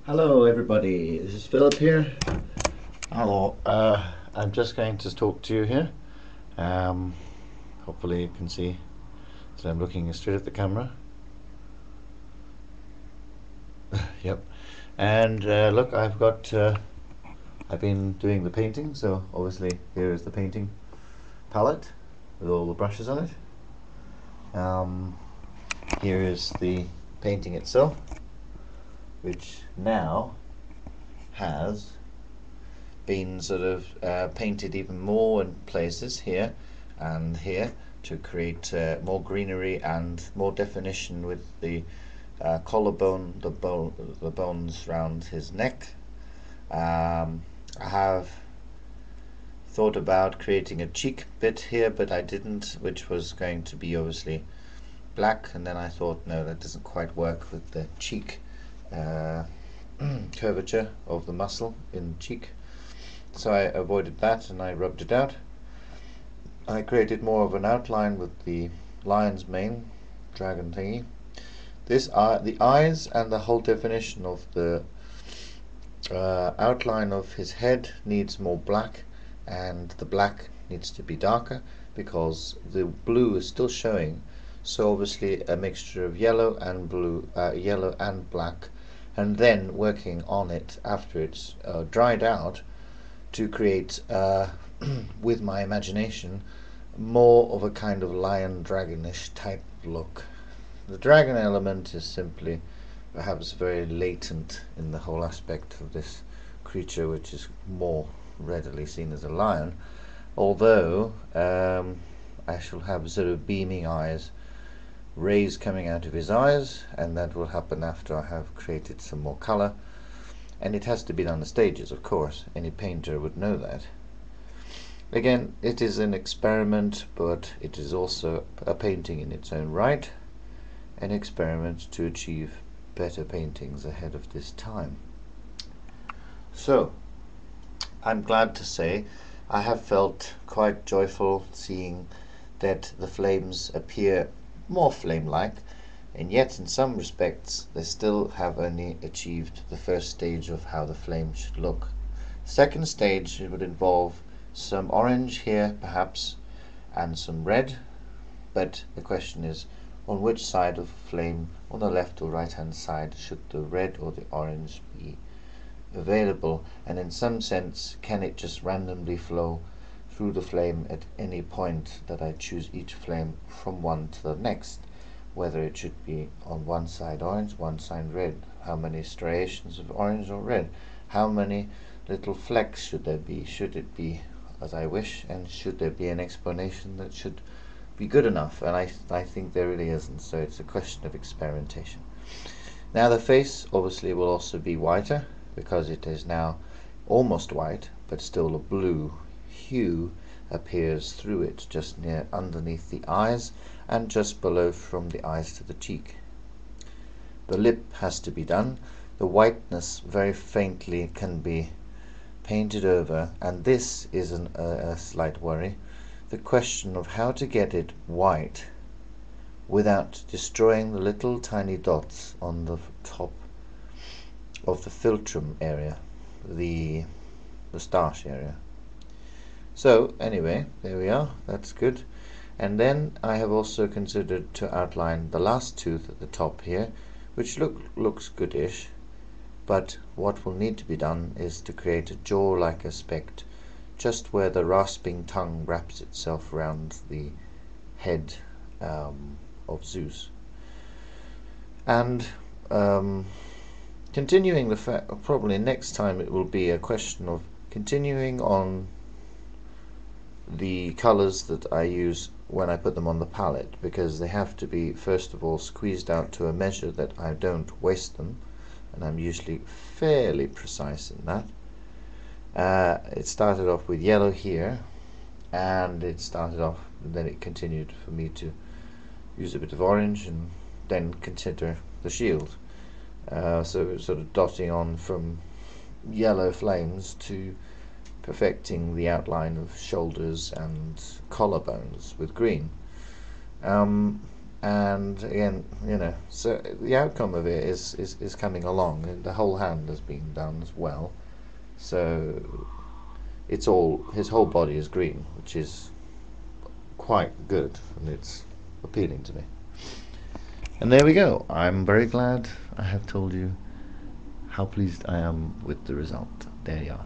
Hello everybody, this is Philip here. Hello, I'm just going to talk to you here. Hopefully you can see that I'm looking straight at the camera. Yep. And look, I've been doing the painting, so obviously here is the painting palette with all the brushes on it. Here is the painting itself, which now has been sort of painted even more in places here and here to create more greenery and more definition with the collarbone, the bones round his neck. I have thought about creating a cheek bit here, but I didn't, which was going to be obviously black, and then I thought no, that doesn't quite work with the cheek curvature of the muscle in the cheek. So I avoided that and I rubbed it out. I created more of an outline with the lion's mane, dragon thingy. The eyes and the whole definition of the outline of his head needs more black, and the black needs to be darker because the blue is still showing. So obviously a mixture of yellow and blue, yellow and black, and then working on it after it's dried out to create, with my imagination, more of a kind of lion dragonish type look. The dragon element is simply perhaps very latent in the whole aspect of this creature, which is more readily seen as a lion, although I shall have sort of beaming eyes, rays coming out of his eyes, and that will happen after I have created some more color. And it has to be done in stages, of course. Any painter would know that. Again, it is an experiment, but it is also a painting in its own right, an experiment to achieve better paintings ahead of this time. So, I'm glad to say I have felt quite joyful seeing that the flames appear more flame-like, and yet in some respects they still have only achieved the first stage of how the flame should look. Second stage, it would involve some orange here perhaps and some red, but the question is on which side of the flame, on the left or right hand side, should the red or the orange be available, and in some sense can it just randomly flow through the flame at any point that I choose each flame from one to the next, whether it should be on one side orange, one side red, how many striations of orange or red, how many little flecks should there be, should it be as I wish, and should there be an explanation that should be good enough, and I think there really isn't, so it's a question of experimentation. Now the face obviously will also be whiter, because it is now almost white, but still a blue hue appears through it just near underneath the eyes and just below from the eyes to the cheek. The lip has to be done. The whiteness very faintly can be painted over, and this is a slight worry, the question of how to get it white without destroying the little tiny dots on the top of the philtrum area, the moustache area. So anyway, there we are, that's good. And then I have also considered to outline the last tooth at the top here, which looks goodish, but what will need to be done is to create a jaw-like aspect just where the rasping tongue wraps itself around the head of Zeus. And continuing the fact, probably next time it will be a question of continuing on the colors that I use when I put them on the palette, because they have to be first of all squeezed out to a measure that I don't waste them, and I'm usually fairly precise in that. It started off with yellow here, and then it continued for me to use a bit of orange and then consider the shield. So it's sort of dotting on from yellow flames to perfecting the outline of shoulders and collarbones with green. And again, so the outcome of it is coming along. The whole hand has been done as well, so his whole body is green, which is quite good, and it's appealing to me. And there we go. I'm very glad I have told you how pleased I am with the result. There you are.